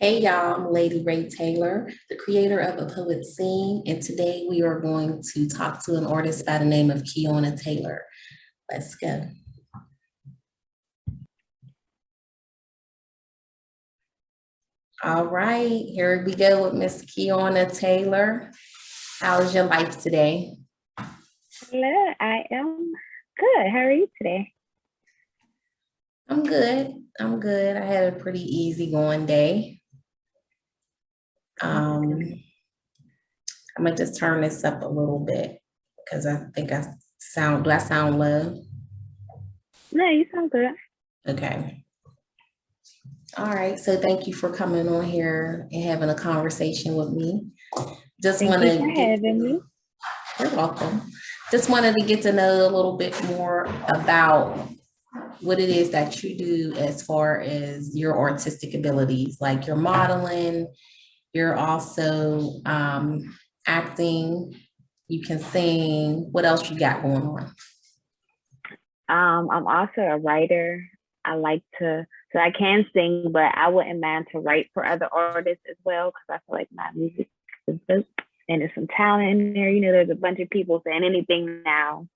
Hey y'all, I'm Lady Ray Taylor, the creator of A Poet Scene, and today we are going to talk to an artist by the name of Kiona Taylor. Let's go. All right, here we go with Miss Kiona Taylor. How's your life today? Hello, I am good. How are you today? I'm good. I'm good. I had a pretty easy going day. That's Um, good. I'm gonna just turn this up a little bit because I think do I sound low? No, you sound good. Okay. All right, so thank you for coming on here and having a conversation with me. Just Thank want you for to get, having me. you're welcome. Just wanted to get to know a little bit more about what it is that you do as far as your artistic abilities, like your modeling, you're also acting, you can sing. What else you got going on? I'm also a writer. I like to, so I can sing, but I wouldn't mind to write for other artists as well because I feel like my music is dope and there's some talent in there. There's a bunch of people saying anything now,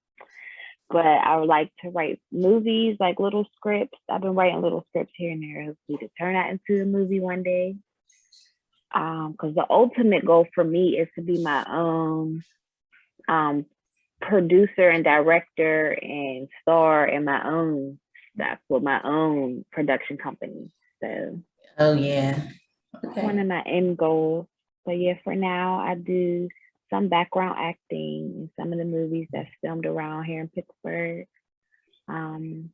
but I would like to write movies, like little scripts. I've been writing little scripts here and there, hopefully to turn that into a movie one day. Because the ultimate goal for me is to be my own um, producer and director and star in my own stuff with my own production company. So Oh, yeah. it's one Okay. of my end goals. But yeah, for now, I do some background acting in some of the movies that's filmed around here in Pittsburgh. Um,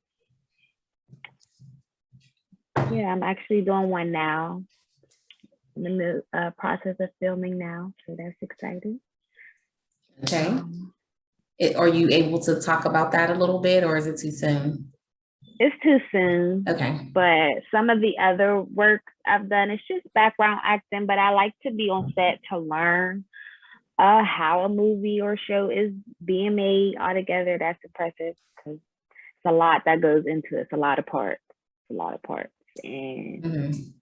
yeah, I'm actually doing one now. I'm in the process of filming now, so that's exciting. Okay. Um, Are you able to talk about that a little bit or is it too soon? It's too soon, Okay. but some of the other work I've done, it's just background acting, but I like to be on set to learn how a movie or show is being made altogether. That's impressive because it's a lot that goes into it. It's a lot of parts. It's a lot of parts. And Mhm.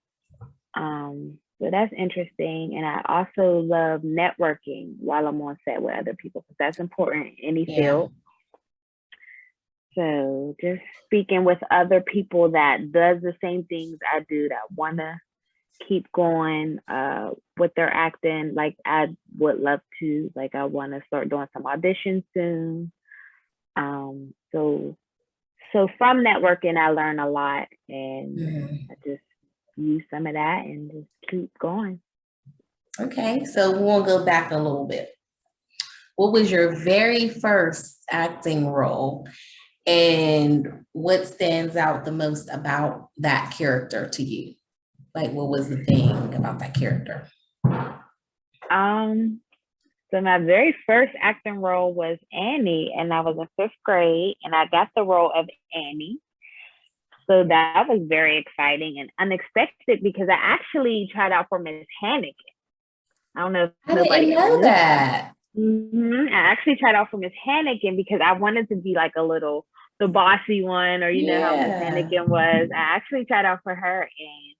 so that's interesting. And I also love networking while I'm on set with other people because that's important in any Yeah. field. So just speaking with other people that does the same things I do that wanna keep going with their acting. Like I would love to, like I wanna start doing some auditions soon. So from networking I learn a lot and Mhm. I just use some of that and just keep going. Okay, so we'll go back a little bit. What was your very first acting role, and what stands out the most about that character to you? Like, what was the thing about that character? Um so my very first acting role was Annie and I was in fifth grade and I got the role of Annie. So that was very exciting and unexpected because I actually tried out for Miss Hannigan. I don't know if I didn't nobody ever know knew that. that. I actually tried out for Miss Hannigan because I wanted to be like a little the bossy one, or you know how Miss Yeah. Hannigan was. I actually tried out for her, and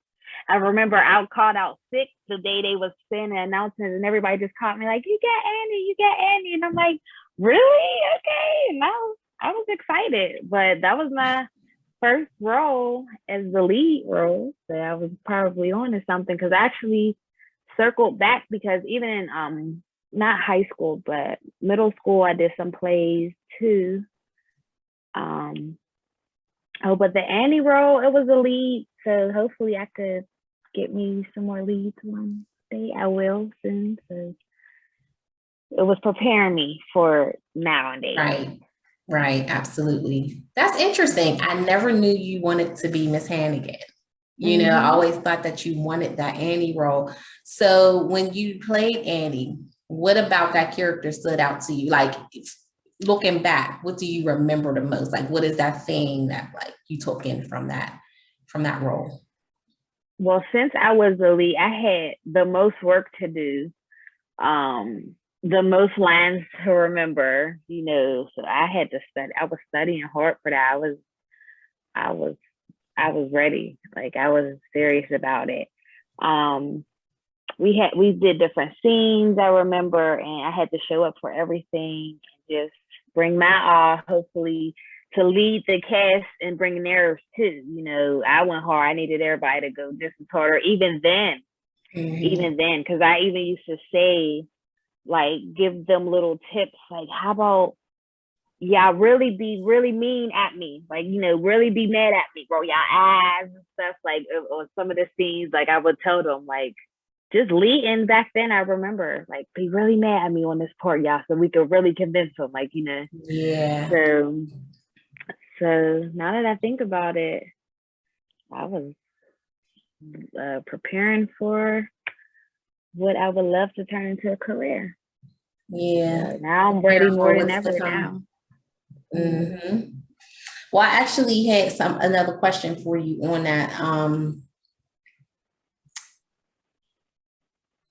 I remember I called out sick the day they was saying the announcements, and everybody just called me like, "You get Annie, you get Annie," and I'm like, "Really? Okay." And I was excited, but that was my first role as the lead role that I was probably on or something because I actually circled back because even in not high school but middle school I did some plays too. Um but the Annie role it was a lead, so hopefully I could get me some more leads one day. I will soon. So it was preparing me for nowadays. Right. Right. Absolutely. That's interesting. I never knew you wanted to be Miss Hannigan. I Mm-hmm. always thought that you wanted that Annie role. So when you played Annie, what about that character stood out to you? Like looking back, what do you remember the most? Like what is that thing that like you took in from that role? Well, since I was the lead, I had the most work to do, the most lines to remember, so I had to study. I was studying hard for that. I was I was ready. Like I was serious about it. We did different scenes, I remember, and I had to show up for everything and just bring my all, hopefully, to lead the cast and bring theirs too. You know, I went hard. I needed everybody to go just as harder. Even then, because I even used to say, like, give them little tips, like, how about y'all really be really mean at me, like, you know, really be mad at me, roll y'all eyes and stuff, like, or some of the scenes, like, I would tell them, like, just leading back then, I remember, like, be really mad at me on this part, y'all, so we could really convince them, like, you know. Yeah. So now that I think about it, I was preparing for what I would love to turn into a career. Yeah. So now I'm ready more than ever now. Mm-hmm. Well, I actually had another question for you on that.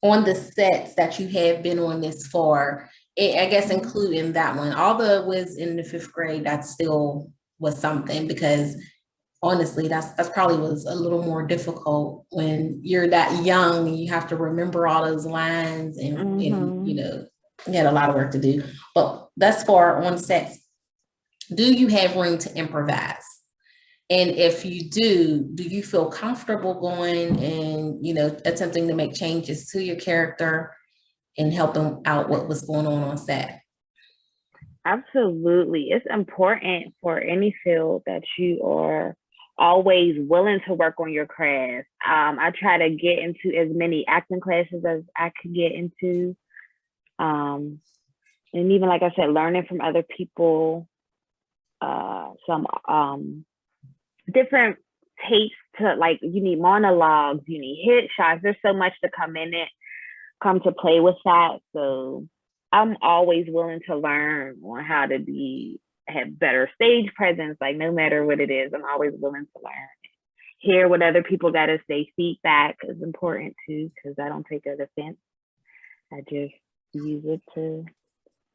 On the sets that you have been on this far, I guess including that one, although it was in the 5th grade, that still was something, because honestly, that's probably was a little more difficult when you're that young and you have to remember all those lines and you know, you had a lot of work to do. But thus far on sets, do you have room to improvise? And if you do you feel comfortable going and, you know, attempting to make changes to your character and helping out what was going on set? Absolutely. It's important for any field that you are always willing to work on your craft. I try to get into as many acting classes as I could get into. And even, like I said, learning from other people, some different takes to, like, you need monologues, you need hit shots. There's so much to come to play with that. So I'm always willing to learn on how to have better stage presence. Like, no matter what it is, I'm always willing to learn. Hear what other people got to say. Feedback is important too, because I don't take it offense. I just use it to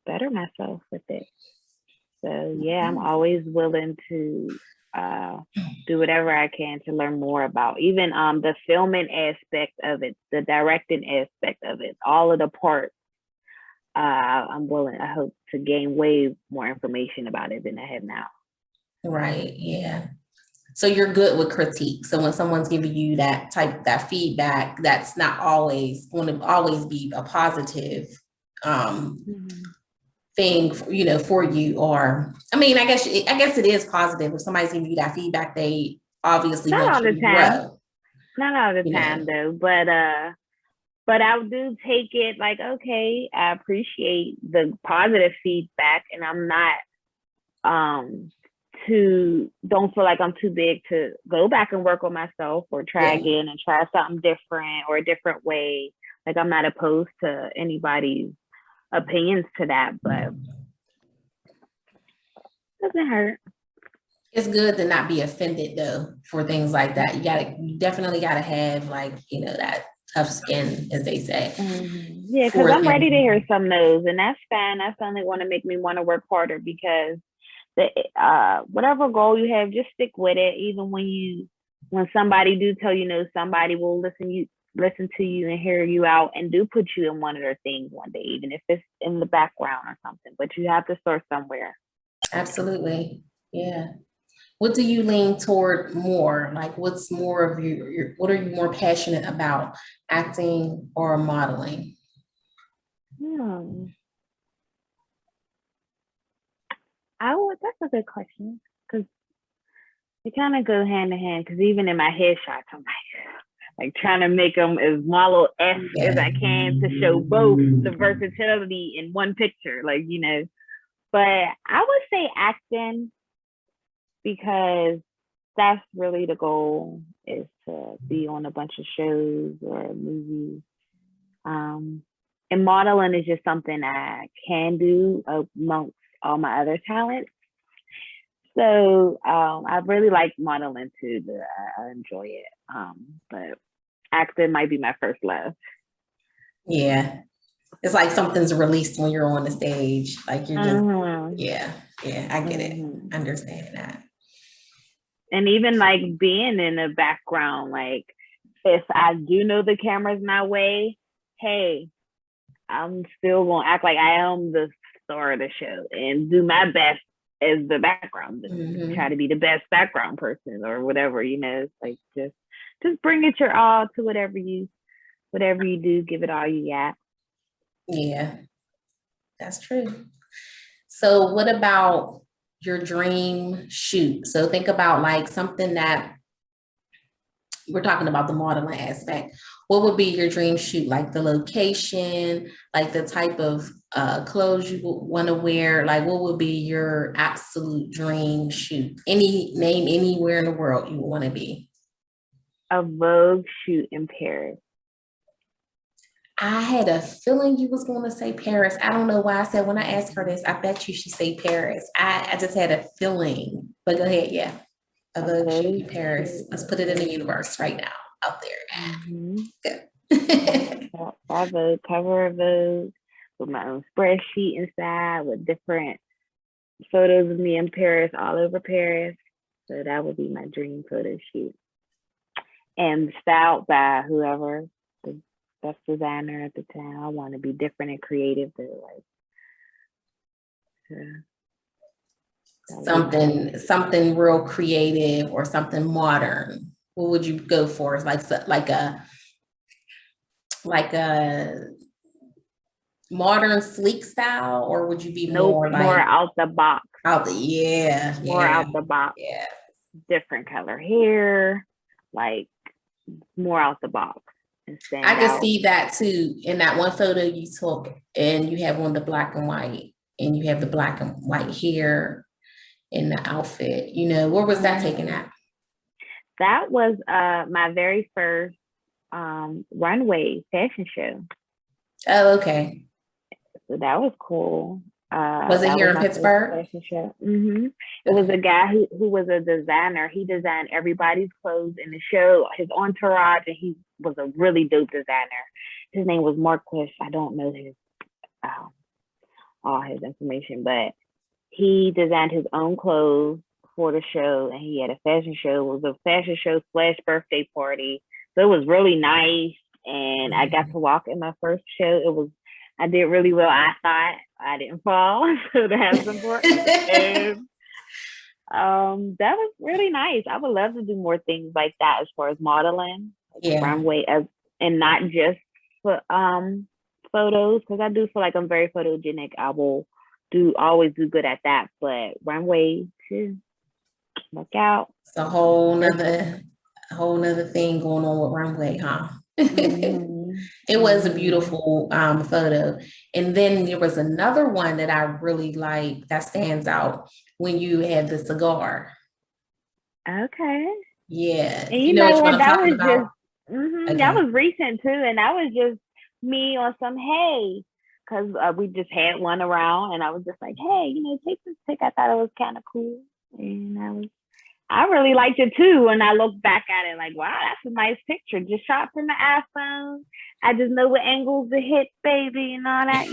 better myself with it. So yeah, I'm always willing to do whatever I can to learn more about even the filming aspect of it, the directing aspect of it, all of the parts. I'm willing, I hope, to gain way more information about it than I have now. Right. Yeah. So you're good with critique. So when someone's giving you that feedback, that's not always going to always be a positive thing, you know, for you. Or, I mean, I guess it is positive if somebody's giving you that feedback. They obviously not want all you the to time. grow. Not all the time, though. But I do take it like, okay, I appreciate the positive feedback, and I'm not don't feel like I'm too big to go back and work on myself or try again and try something different or a different way. Like, I'm not opposed to anybody's opinions to that, but it doesn't hurt. It's good to not be offended though for things like that. You definitely gotta have, like, you know, that tough skin, as they say. Yeah, because I'm ready to hear some no's, and that's fine. That's only want to make me want to work harder, because whatever goal you have, just stick with it. Even when somebody do tell you no, somebody will listen to you and hear you out and do put you in one of their things one day, even if it's in the background or something. But you have to start somewhere. Absolutely. Yeah. What do you lean toward more? Like, what's more of what are you more passionate about, acting or modeling? That's a good question, because they kind of go hand in hand. Because even in my headshots, I'm like trying to make them as model-esque as I can to show both the versatility in one picture, like, you know. But I would say acting, because that's really the goal, is to be on a bunch of shows or movies. And modeling is just something I can do amongst all my other talents. So I really like modeling too. I enjoy it. But acting might be my first love. Yeah. It's like something's released when you're on the stage. Like, you're just, yeah, I get it. Understand that. And even like being in the background, like if I do know the camera's my way, hey, I'm still gonna act like I am the star of the show and do my best as the background. Try to be the best background person or whatever, It's like just bring it your all to whatever you do, give it all you got. Yeah, that's true. So what about your dream shoot? So think about like something that we're talking about, the modeling aspect. What would be your dream shoot? Like the location, like the type of clothes you would want to wear? Like what would be your absolute dream shoot? Any name anywhere in the world you would want to be? A Vogue shoot in Paris. I had a feeling you was going to say Paris. I don't know why I said when I asked her this, I bet you she'd say Paris. I just had a feeling, but go ahead. Yeah. A Vogue shoot in Paris. Let's put it in the universe right now out there. Good. I Vogue, cover of Vogue with my own spreadsheet inside with different photos of me in Paris, all over Paris. So that would be my dream photo shoot. And styled by whoever the best designer at the time. I want to be different and creative, but something real creative or something modern. What would you go for? Like a modern sleek style, or would you be more out the box? Out the box. Yeah. Different color hair, like more out the box. I could see that too in that one photo you took, and you have on the black and white, and you have the black and white hair in the outfit. Where was that taken at? That was my very first runway fashion show. Oh, okay. So that was cool. Was it here in Pittsburgh? Mm-hmm. It was a guy who was a designer. He designed everybody's clothes in the show, his entourage, and he was a really dope designer. His name was Marquis. I don't know all his information, but he designed his own clothes for the show, and he had a fashion show. It was a fashion show / birthday party. So it was really nice, and I got to walk in my first show. I did really well. I thought I didn't fall, so that's important. And that was really nice. I would love to do more things like that as far as modeling, runway, and not just for photos, because I do feel like I'm very photogenic. I will always do good at that, but runway too. Look out. It's a whole nother thing going on with runway, huh? Mm-hmm. It was a beautiful photo. And then there was another one that I really like that stands out when you had the cigar. Okay. Yeah. And you know what? That was just that was recent too, and that was just me on some because we just had one around, and I was just like, hey, take this pic. I thought it was kind of cool, and I really liked it too. When I look back at it, like, wow, that's a nice picture. Just shot from the iPhone. I just know what angles to hit, baby, and all that,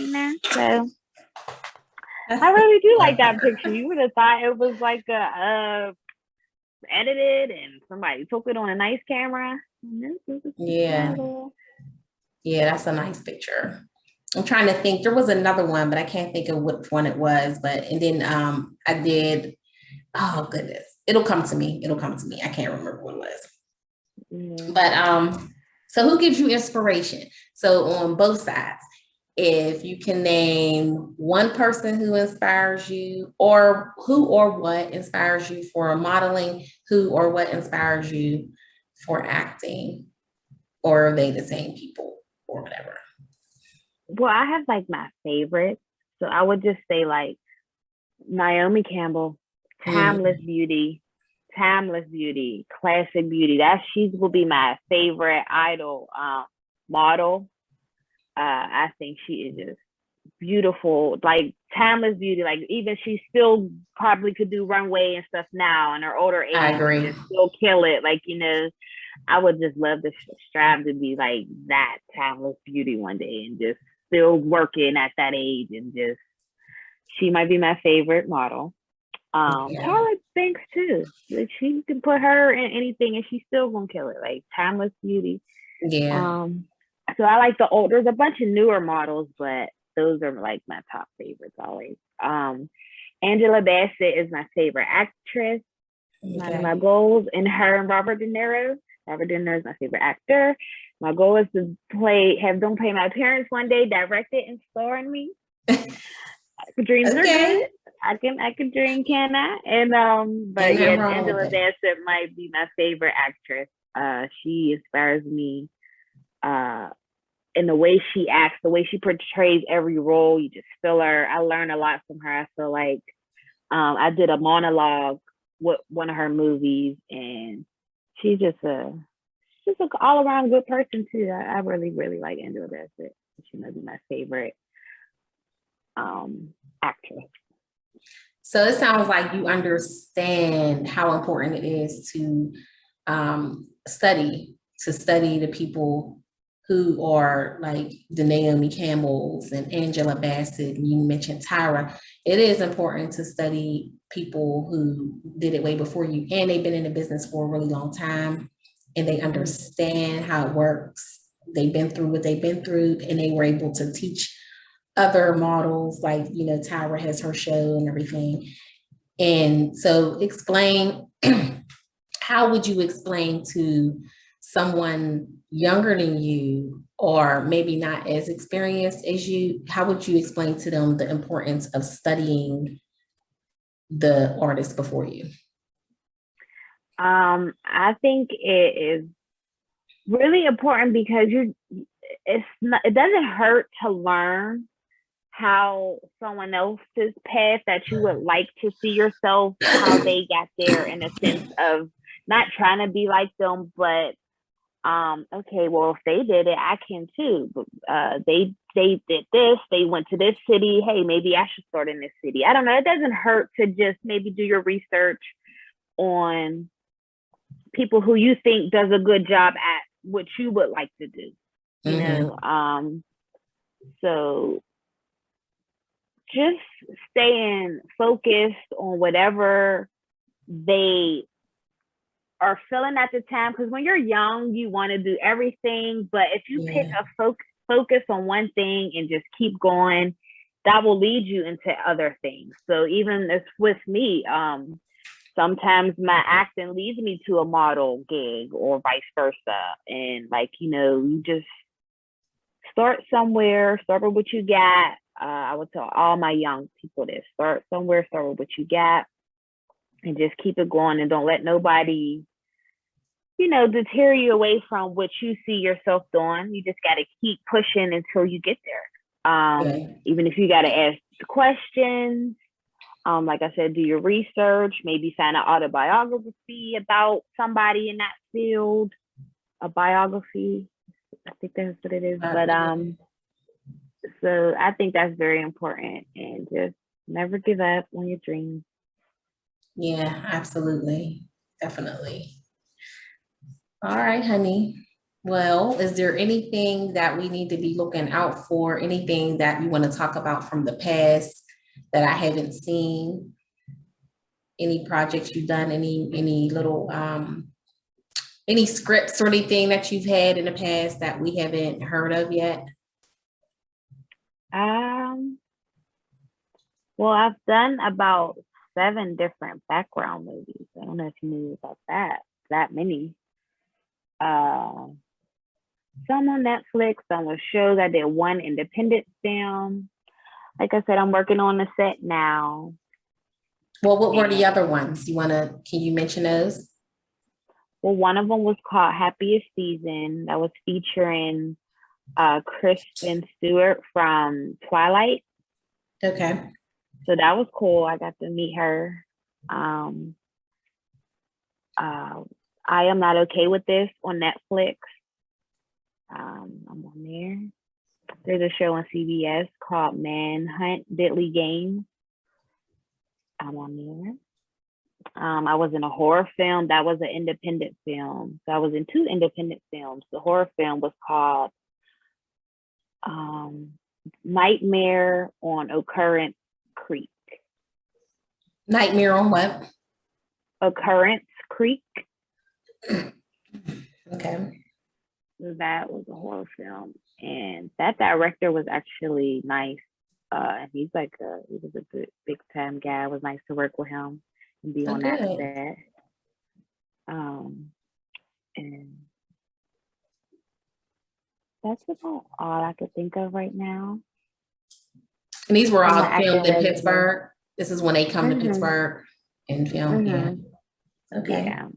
So I really do like that picture. You would have thought it was like edited and somebody took it on a nice camera. Yeah. Yeah, that's a nice picture. I'm trying to think. There was another one, but I can't think of which one it was. And then I did. Oh goodness, it'll come to me. I can't remember what it was. Mm-hmm. But so who gives you inspiration? So on both sides, if you can name one person who inspires you, or who or what inspires you for modeling, who or what inspires you for acting, or are they the same people or whatever? Well, I have like my favorite. So I would just say like Naomi Campbell. Timeless beauty, classic beauty. She will be my favorite idol model. I think she is just beautiful, like timeless beauty. Like even she still probably could do runway and stuff now in her older age. I agree. And still kill it. Like I would just love to strive to be like that timeless beauty one day, and just still working at that age, and she might be my favorite model. Yeah. Tara thinks too. Like she can put her in anything and she's still gonna kill it. Like timeless beauty. Yeah. So I like the old. There's a bunch of newer models, but those are like my top favorites always. Angela Bassett is my favorite actress. One of Okay. my goals, and her and Robert De Niro. Robert De Niro is my favorite actor. My goal is to have them play my parents one day, direct it and star in me. Dreams are Okay. good. I can dream, can I? Ain't But yeah, nothing wrong with Angela it. Bassett might be my favorite actress. She inspires me. In the way she acts, the way she portrays every role, you just feel her. I learn a lot from her. I feel like I did a monologue with one of her movies, and she's just an all around good person too. I really really like Angela Bassett. She might be my favorite actress. So it sounds like you understand how important it is to study the people who are like the Naomi Campbells and Angela Bassett. And you mentioned Tyra. It is important to study people who did it way before you, and they've been in the business for a really long time, and they understand how it works. They've been through what they've been through, and they were able to teach other models, like, you know, Tyra has her show and everything. And so explain, how would you explain to someone younger than you, or maybe not as experienced as you, how would you explain to them the importance of studying the artist before you? I think it is really important because it doesn't hurt to learn how someone else's path that you would like to see yourself, how they got there, in a sense of not trying to be like them, but okay, well, if they did it, I can too. They did this, they went to this city, hey, maybe I should start in this city. I don't know, it doesn't hurt to just maybe do your research on people who you think does a good job at what you would like to do, you know. So just staying focused on whatever they are feeling at the time, because when you're young you want to do everything, but if you pick a focus on one thing and just keep going, that will lead you into other things. So even as with me, sometimes my acting leads me to a model gig or vice versa, and like, you know, you just start somewhere, start with what you got. I would tell all my young people this: start somewhere, start with what you got, and just keep it going, and don't let nobody, you know, deter you away from what you see yourself doing. You just got to keep pushing until you get there. Even if you got to ask questions, like I said, do your research, maybe sign an autobiography about somebody in that field, a biography. I think that's what it is. But so I think that's very important, and just never give up on your dreams. Yeah, absolutely. Definitely. All right, honey. Well, is there anything that we need to be looking out for? Anything that you want to talk about from the past that I haven't seen? Any projects you've done? Any little any scripts or anything that you've had in the past that we haven't heard of yet? Well, I've done about 7 different background movies. I don't know if you knew about that many. Some on Netflix, some on shows. I did one independent film. Like I said, I'm working on the set now. Well, what were the other ones? Can you mention those? Well, one of them was called Happiest Season. That was featuring Kristen Stewart from Twilight. Okay. So that was cool. I got to meet her. I Am Not Okay With This on Netflix. I'm on there. There's a show on CBS called Manhunt, Deadly Games. I'm on there. I was in a horror film. That was an independent film. So I was in 2 independent films. The horror film was called Nightmare on Occurrence Creek. Nightmare on what? Occurrence Creek. Okay. That was a horror film, and that director was actually nice. And he was a good big time guy. It was nice to work with him and be on that set. And that's about all I could think of right now. And these were all filmed in Pittsburgh. This is when they come to Pittsburgh and film. Yeah. Okay. Yeah.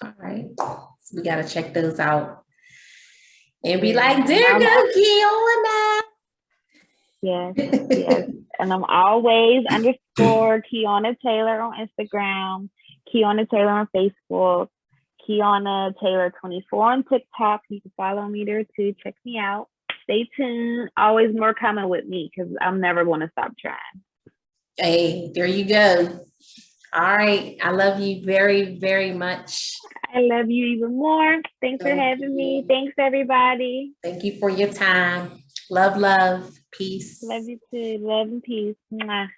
All right. So we got to check those out. And be like, there go Kiona. Yes, yes. And I'm always _ Kiona Taylor on Instagram, Kiona Taylor on Facebook, Kiona Taylor 24 on TikTok. You can follow me there too. Check me out. Stay tuned. Always more coming with me because I'm never going to stop trying. Hey, there you go. All right. I love you very, very much. I love you even more. Thanks for having me. Thanks, everybody. Thank you for your time. Love, love. Peace. Love you too. Love and peace. Mwah.